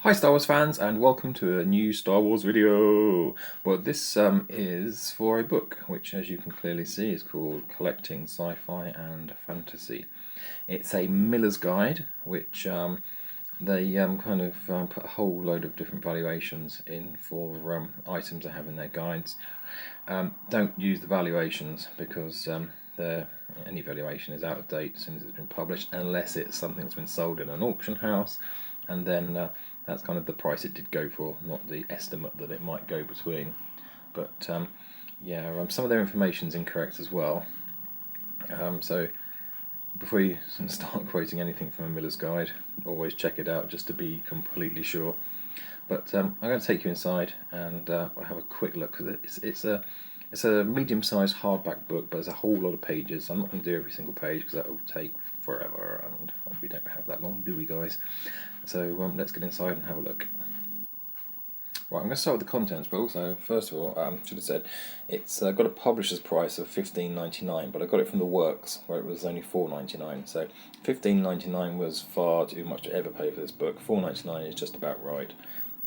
Hi Star Wars fans and welcome to a new Star Wars video. Well, this is for a book which, as you can clearly see, is called Collecting Sci-Fi and Fantasy. It's a Miller's Guide which they put a whole load of different valuations in for items they have in their guides. Don't use the valuations because any valuation is out of date as soon as it's been published, unless it's something that's been sold in an auction house, and then that's kind of the price it did go for, not the estimate that it might go between. But some of their information is incorrect as well. So before you start quoting anything from a Miller's Guide, always check it out just to be completely sure. But I'm going to take you inside and have a quick look. It's a medium-sized hardback book, but there's a whole lot of pages. I'm not going to do every single page because that will take forever, and we don't have that long, do we, guys? So let's get inside and have a look. Right, I'm going to start with the contents, but also, first of all, should have said, it's got a publisher's price of $15.99, but I got it from the Works, where it was only $4.99. So $15.99 was far too much to ever pay for this book. $4.99 is just about right.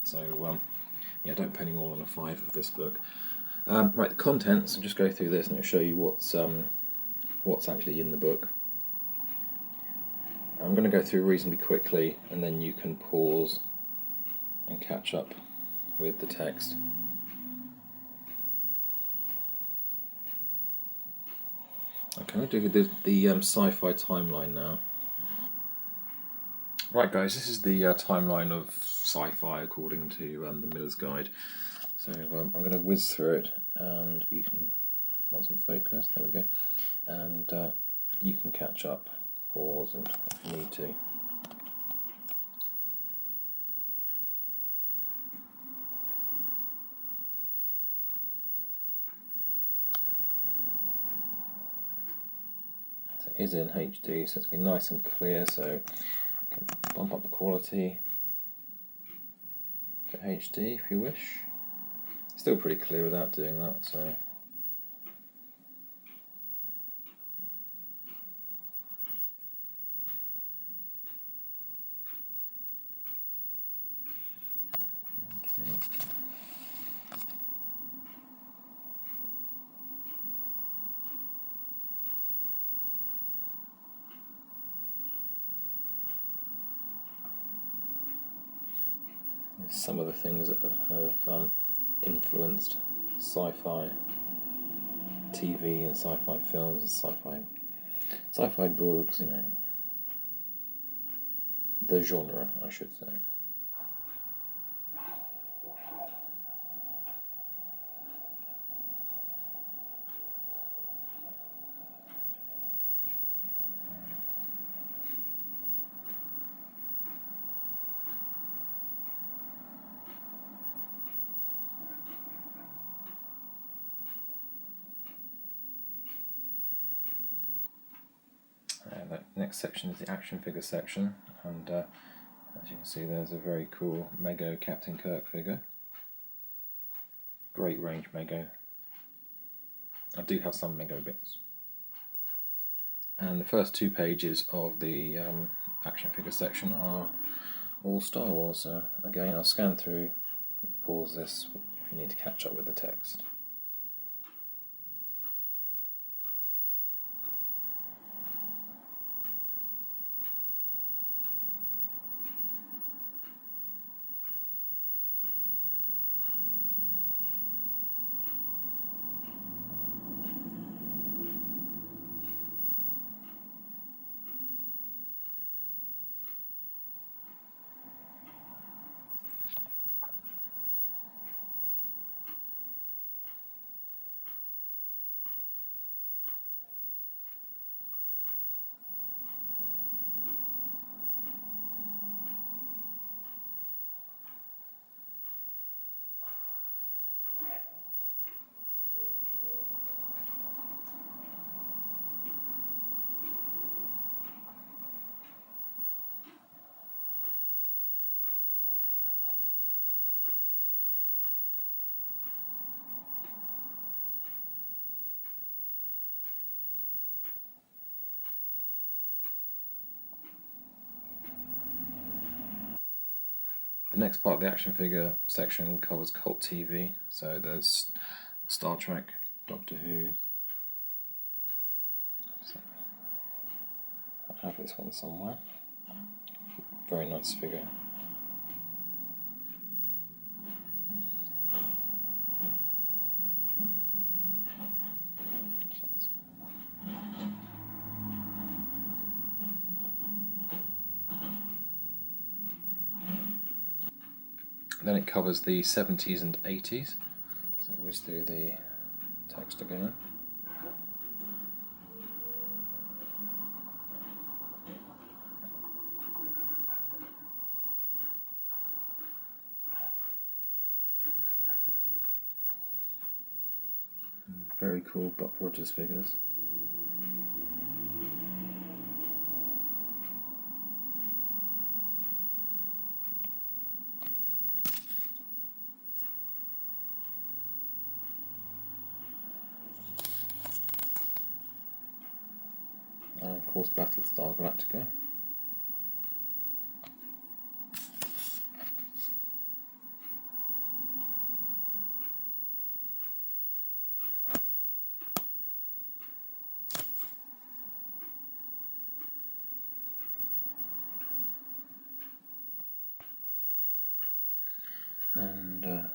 So don't pay any more than a five of this book. Right, the contents. I'll just go through this and it'll show you what's actually in the book. I'm going to go through reasonably quickly, and then you can pause and catch up with the text. Okay, I'll do the sci-fi timeline now. Right, guys, this is the timeline of sci-fi according to the Miller's Guide. So I'm going to whiz through it, and you can, want some focus, there we go, and you can catch up, pause, and if you need to. So it is in HD, so it's been nice and clear, so you can bump up the quality to HD if you wish. Still pretty clear without doing that, so. Some of the things that have influenced sci-fi TV and sci-fi films and sci-fi books, the genre, I should say. The next section is the action figure section, and as you can see, there's a very cool Mego Captain Kirk figure. Great range Mego. I do have some Mego bits. And the first two pages of the action figure section are all Star Wars. So again, I'll scan through, pause this if you need to catch up with the text. The next part of the action figure section covers cult TV, so there's Star Trek, Doctor Who. So I have this one somewhere. Very nice figure. Then it covers the 70s and 80s. So we'll just do the text again. Very cool Buck Rogers figures. And of course Battlestar Galactica. And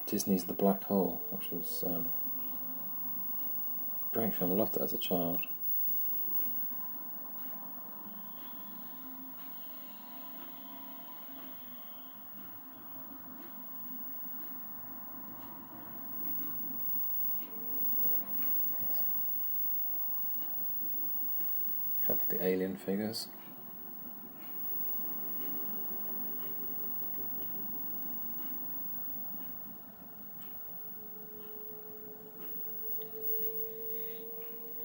Disney's The Black Hole, which was a great film. I loved it as a child. A couple of the Alien figures.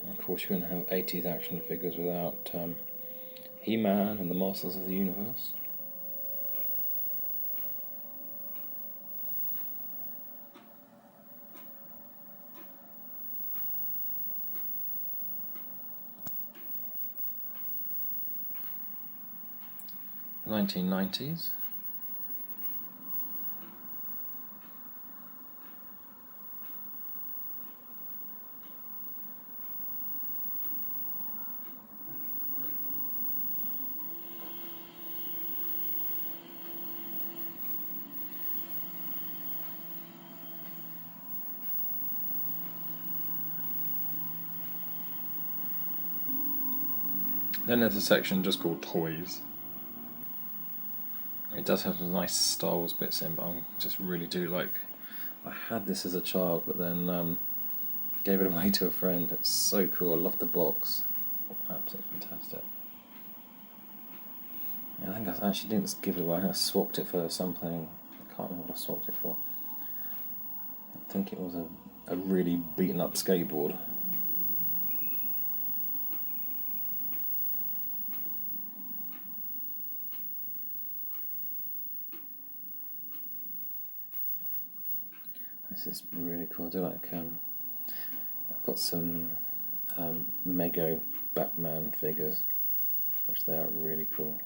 Of course, you couldn't have 80s action figures without He-Man and the Masters of the Universe. The 1990s. Then there's a section just called Toys. It does have some nice Star Wars bits in, but I just really do like... I had this as a child, but then gave it away to a friend. It's so cool. I love the box. Absolutely fantastic. Yeah, I think I actually didn't give it away. I swapped it for something. I can't remember what I swapped it for. I think it was a really beaten up skateboard. This is really cool. I do like. I've got some Mego Batman figures, which they are really cool.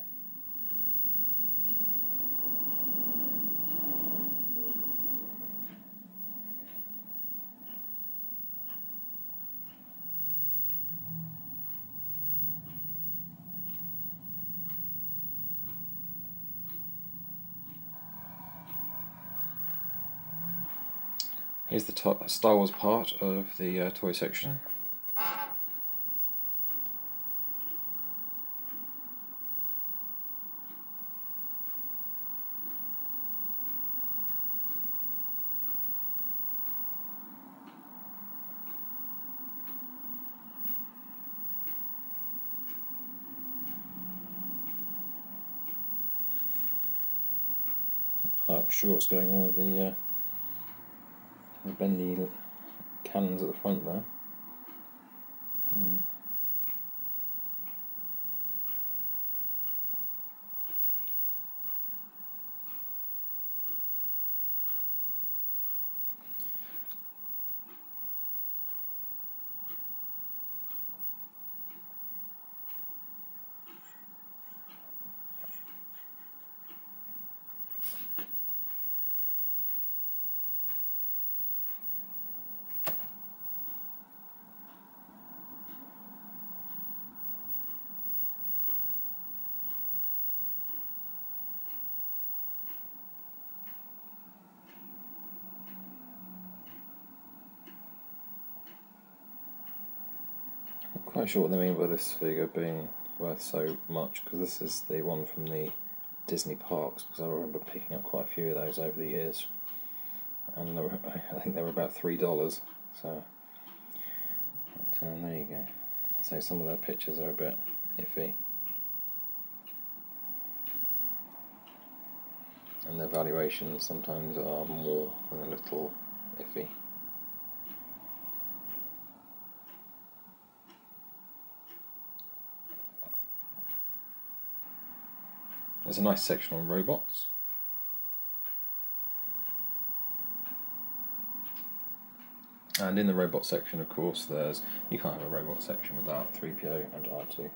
Here's the Star Wars part of the toy section. Quite sure what's going on with the bendy cannons at the front there. quite sure what they mean by this figure being worth so much, because this is the one from the Disney parks, because I remember picking up quite a few of those over the years, and I think they were about $3, so there you go. So some of their pictures are a bit iffy, and their valuations sometimes are more than a little iffy. There's a nice section on robots. And in the robot section, of course, you can't have a robot section without 3PO and R2.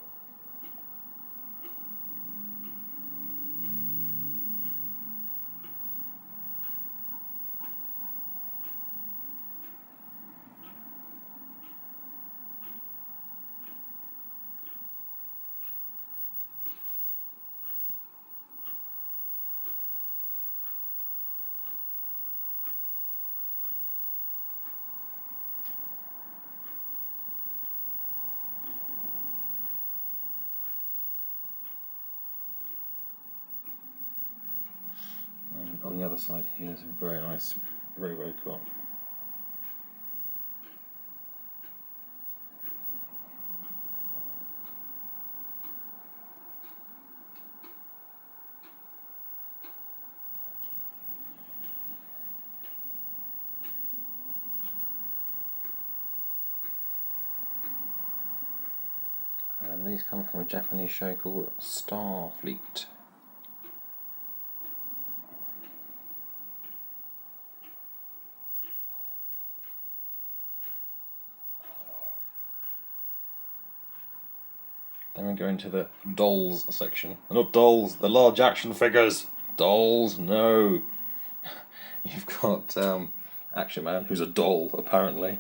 On the other side here is a very nice Robocop. And these come from a Japanese show called Starfleet. Then we go into the dolls section. Not dolls, the large action figures. Dolls, no. You've got Action Man, who's a doll, apparently.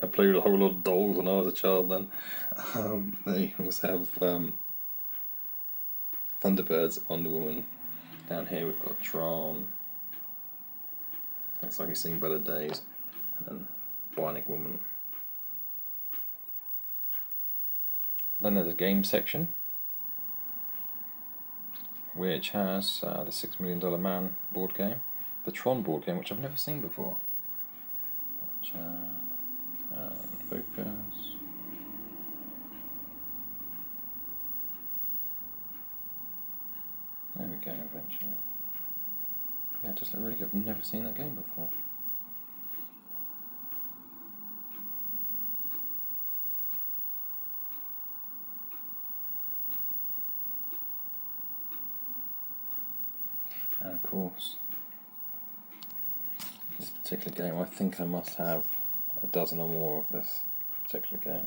I played with a whole lot of dolls when I was a child then. Then you also have Thunderbirds, Wonder Woman. Down here we've got Tron. Looks like he's seen better days. And then Bionic Woman. Then there's a game section, which has the $6 Million Man board game, the Tron board game, which I've never seen before. Focus. There we go, eventually. Yeah, it just looked really good. I've never seen that game before. And of course, this particular game, I think I must have a dozen or more of this particular game.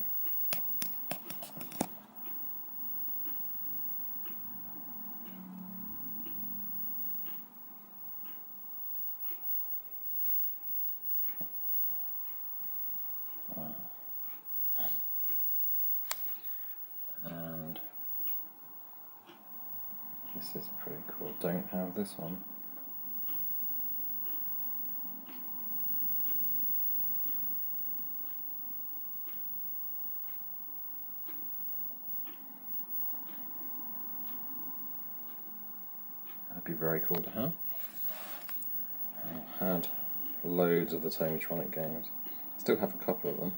And this is pretty cool. Don't have this one. That'd be very cool to have. I had loads of the Tomitronic games. Still have a couple of them.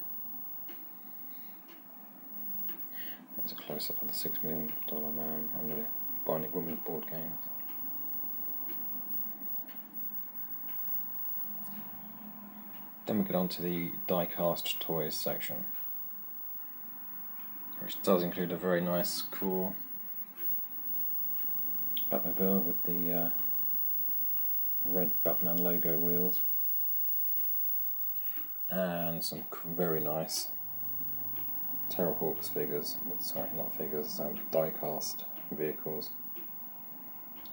There's a close-up of the $6 Million Man and the Bionic Woman board games. Then we get on to the die-cast toys section, which does include a very nice, cool Batmobile with the red Batman logo wheels, and some very nice Terrahawks figures, sorry, not figures, die-cast vehicles.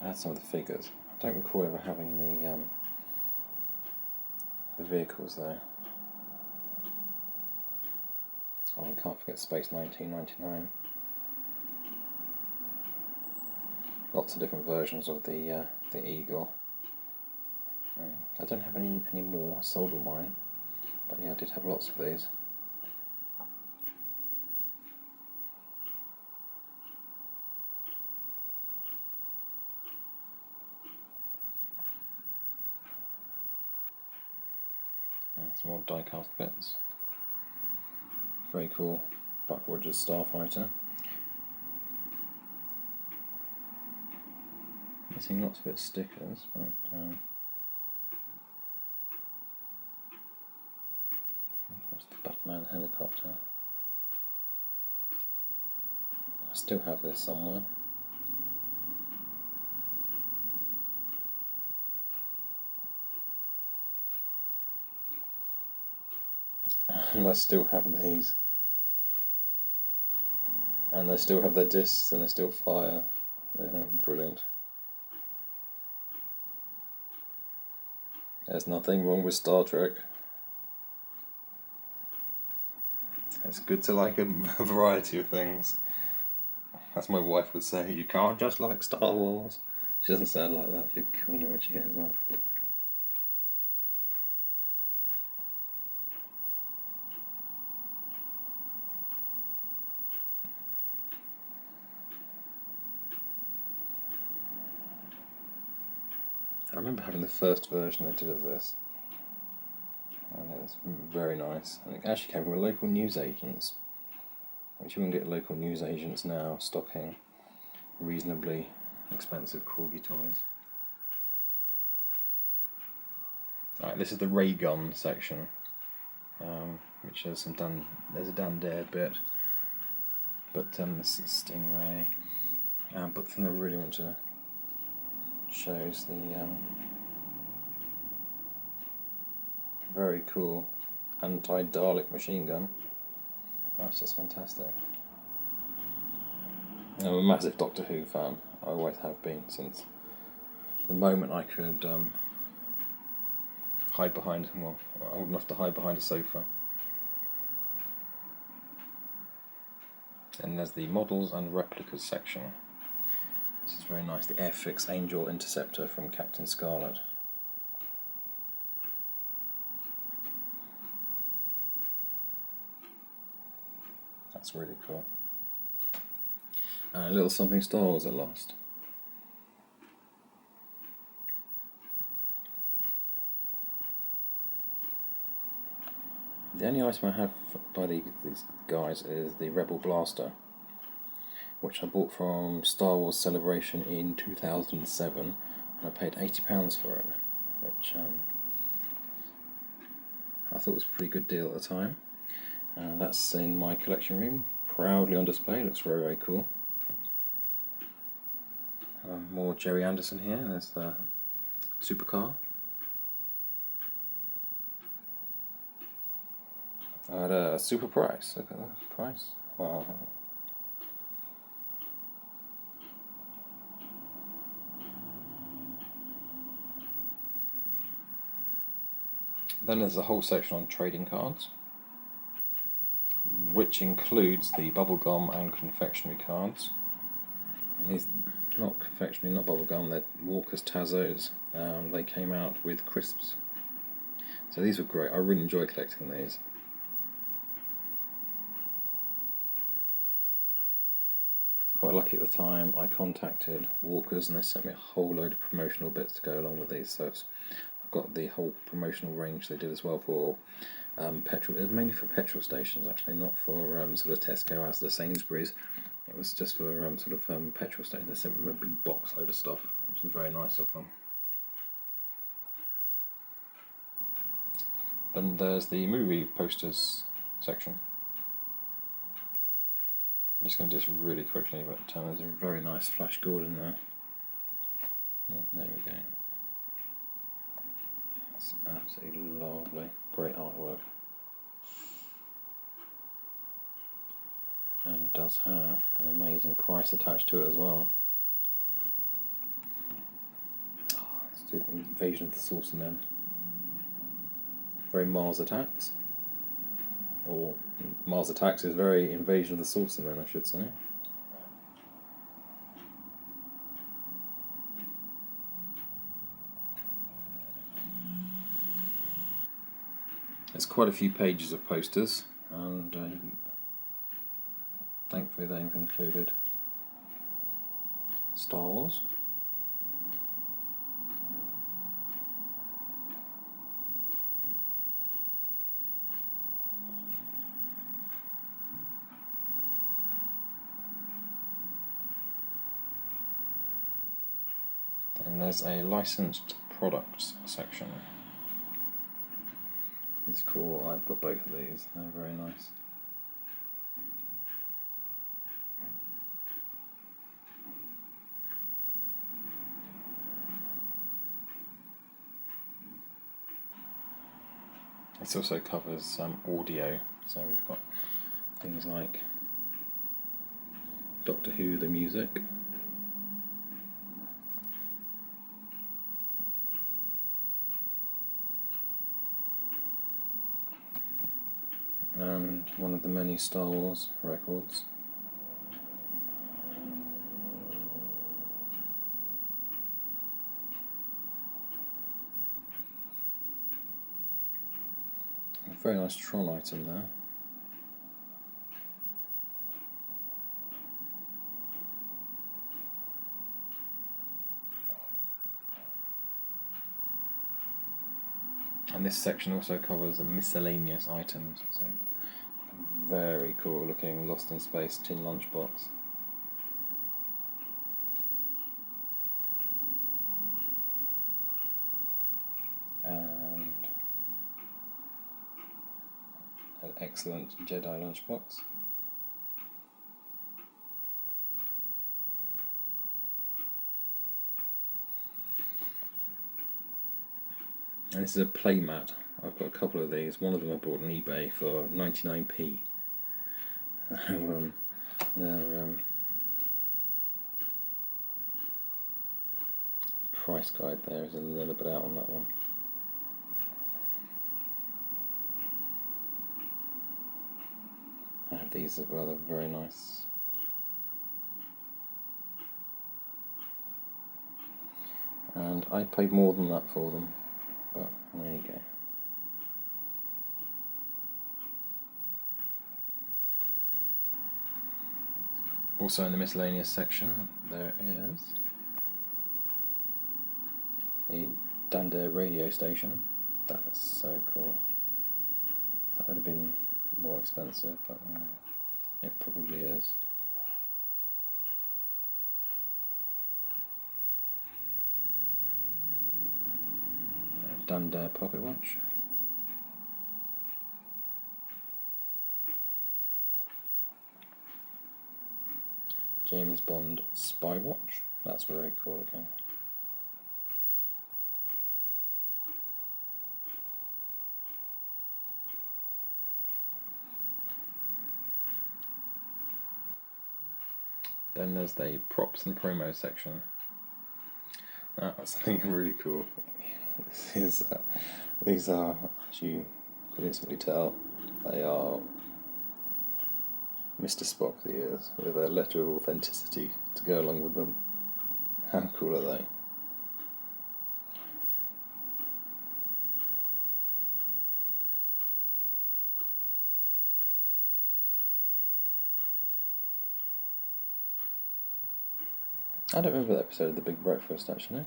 I had some of the figures. I don't recall ever having the vehicles though. Oh, I can't forget Space 1999. Lots of different versions of the Eagle. I don't have any more. I sold all mine, but yeah, I did have lots of these. Some more die-cast bits. Very cool Buck Rogers Starfighter. Missing lots of its stickers, but that's the Batman helicopter. I still have this somewhere. And I still have these. And they still have their discs and they still fire. They're brilliant. There's nothing wrong with Star Trek. It's good to like a variety of things. As my wife would say, you can't just like Star Wars. She doesn't sound like that, she'd kill me when she hears that. I remember having the first version they did of this, and it was very nice. And it actually came from a local newsagents, which you wouldn't get local newsagents now stocking reasonably expensive corgi toys. Right, this is the ray gun section, which has some done. There's a Dan Dare bit, but this is Stingray. But the thing I really want to show is the very cool anti-Dalek machine gun. That's just fantastic. I'm a massive Doctor Who fan. I always have been since the moment I could hide behind, well, old enough to hide behind a sofa. And there's the models and replicas section. This is very nice. The Airfix Angel Interceptor from Captain Scarlet. That's really cool. And a little something Star Wars at last. The only item I have by these guys is the Rebel Blaster, which I bought from Star Wars Celebration in 2007, and I paid £80 for it, which I thought was a pretty good deal at the time. That's in my collection room, proudly on display. Looks very, very cool. More Jerry Anderson here. There's the supercar. At a super price. Look at that price. Wow. Then there's a whole section on trading cards, which includes the bubblegum and confectionery cards. And these, not confectionery, not bubblegum, they're Walker's Tazos. They came out with crisps. So these were great. I really enjoy collecting these. Quite lucky at the time. I contacted Walker's and they sent me a whole load of promotional bits to go along with these. So I've got the whole promotional range they did as well for petrol. It was mainly for petrol stations actually, not for sort of Tesco as the Sainsbury's. It was just for sort of petrol stations. They sent me a big box load of stuff, which was very nice of them. Then there's the movie posters section. I'm just going to do this really quickly, but there's a very nice Flash Gordon there. Oh, there we go. It's absolutely lovely. Great artwork. And does have an amazing price attached to it as well. Let's do the Invasion of the Saucer Men. Very Mars Attacks. Or Mars Attacks is very Invasion of the Saucer Men, I should say. There's quite a few pages of posters, and thankfully they've included Star Wars. Then there's a licensed products section. It's cool. I've got both of these. They're very nice. This also covers audio, so we've got things like Doctor Who the music, and one of the many Star Wars records. A very nice Tron item there. And this section also covers miscellaneous items, so very cool looking Lost in Space tin lunchbox. And an excellent Jedi lunchbox. And this is a playmat. I've got a couple of these. One of them I bought on eBay for 99p. Their price guide there is a little bit out on that one. I have these as well, they're very nice. And I paid more than that for them, but there you go. Also in the miscellaneous section there is the Dander radio station. That's so cool. That would have been more expensive, but it probably is. Dander pocket watch. James Bond spy watch. That's very cool again. Then there's the props and promo section. That's something really cool. These are, as you could instantly tell, they are Mr. Spock's ears with a letter of authenticity to go along with them. How cool are they? I don't remember that episode of The Big Breakfast, actually.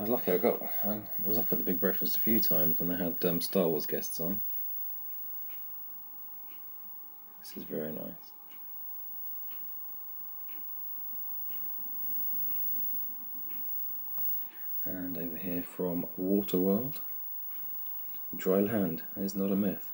I was lucky. I was up at The Big Breakfast a few times when they had Star Wars guests on. This is very nice. And over here from Waterworld, dry land is not a myth.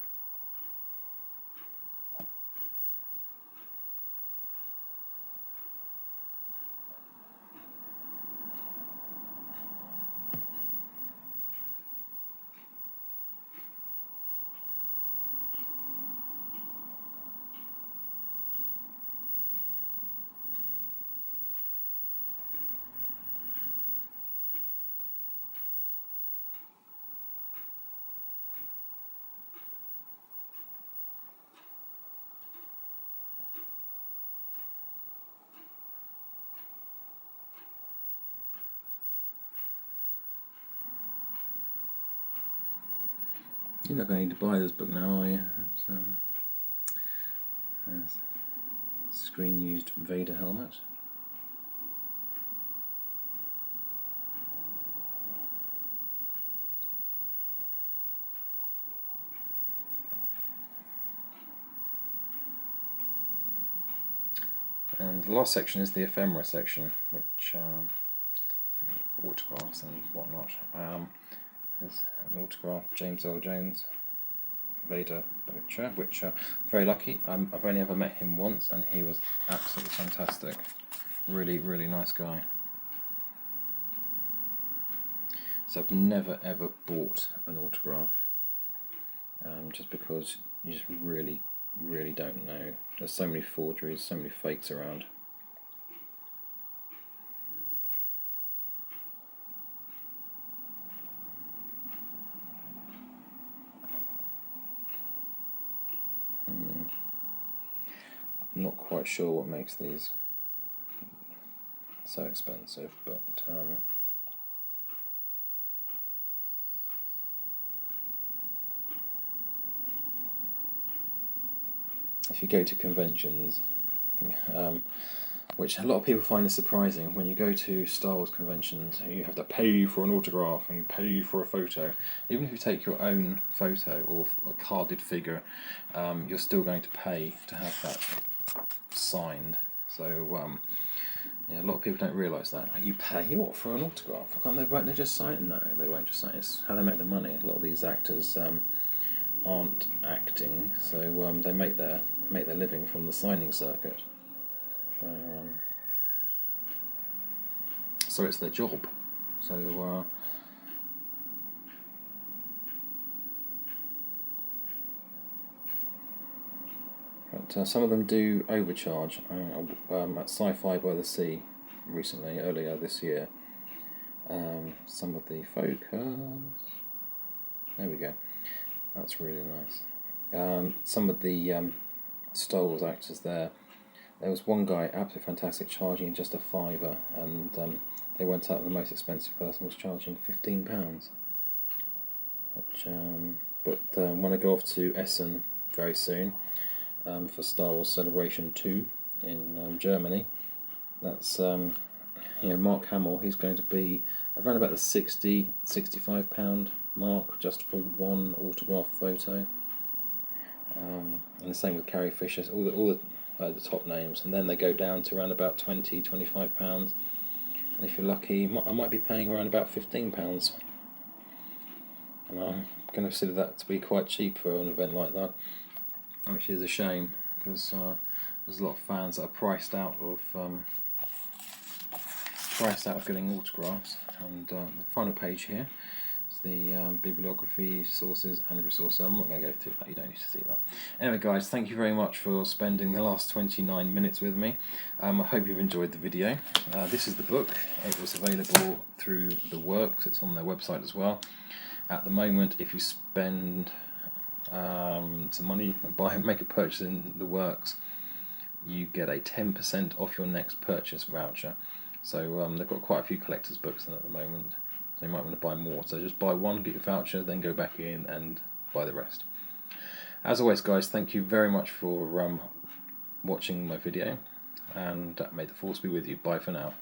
You're not going to need to buy this book now, are you? There's a screen-used Vader helmet. And the last section is the ephemera section, which autographs and whatnot. There's an autograph, James Earl Jones, Vader Butcher, which very lucky. I've only ever met him once, and he was absolutely fantastic. Really, really nice guy. So I've never ever bought an autograph, just because you just really don't know. There's so many forgeries, so many fakes around. I'm not quite sure what makes these so expensive, but if you go to conventions, which a lot of people find is surprising, when you go to Star Wars conventions, you have to pay for an autograph and you pay for a photo. Even if you take your own photo or a carded figure, you're still going to pay to have that signed. So yeah, a lot of people don't realise that. You pay what for an autograph? Won't they just sign it? No, they won't just sign it. It's how they make the money. A lot of these actors aren't acting, so they make their living from the signing circuit. So it's their job. So but some of them do overcharge. At Sci-Fi by the Sea recently, earlier this year, some of the focus. There we go. That's really nice. Some of the Star Wars actors there was one guy, absolutely fantastic, charging just a £5, and they went up, the most expensive person was charging £15. Which, but when I go off to Essen very soon for Star Wars Celebration 2 in Germany, that's Mark Hamill. He's going to be around about the £60–65 mark just for one autographed photo. And the same with Carrie Fisher, all the top names, and then they go down to around about £20–25, and if you're lucky, I might be paying around about £15, and I'm going to consider that to be quite cheap for an event like that, which is a shame, because there's a lot of fans that are priced out of getting autographs. And the final page here is the bibliography, sources and resources. I'm not going to go through that, you don't need to see that. Anyway guys, thank you very much for spending the last 29 minutes with me. I hope you've enjoyed the video. This is the book. It was available through The Works. It's on their website as well. At the moment, if you spend some money and make a purchase in The Works, you get a 10% off your next purchase voucher. So they've got quite a few collector's books in at the moment, so you might want to buy more. So just buy one, get your voucher, then go back in and buy the rest. As always guys, thank you very much for watching my video, and may the force be with you. Bye for now.